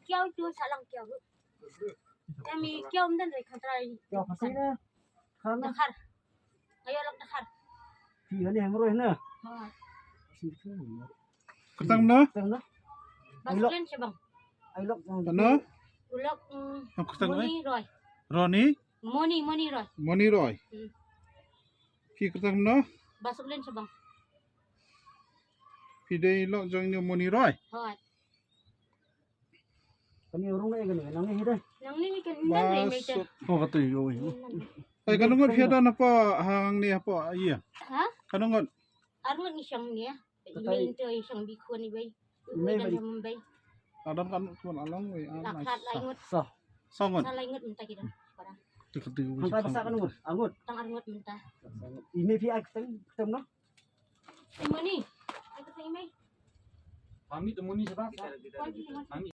keo chưa salang keo. Kami keo mdan dari kantrai. Keo pasti na. Karena Dakar. Ayo lang dakar. iya nih yang roh na. Kertang no? Tengah. Basulen siya bang. Ailok Ano? Ulok Ang kertang no? Moni Roy. Roni? Moni Roy. Moni Roy. Ki kertang no? Basulen siya bang. Pide lo jong ni Moni Roy. Hoy. Kani urung na gani nang ni hide. Nang ni kan ndan rin may Masuk. Oh katoy yo. Ay kanungon fiada na pa hang ni apa iya. Ha? Kanungon. Arun ni siyang niya. Imin to siyang bikon ni bay. May kan bay. Adam kan kun along we Lakhat laingot. Sa. Songon. Sa laingot minta kita. Para. Katoy yo. Ang basa kanungon. Angot. Tang arngot minta. Ime pi ak tem no. Ay Moni. Ay sa imay. Kami temu ni sebab. Kami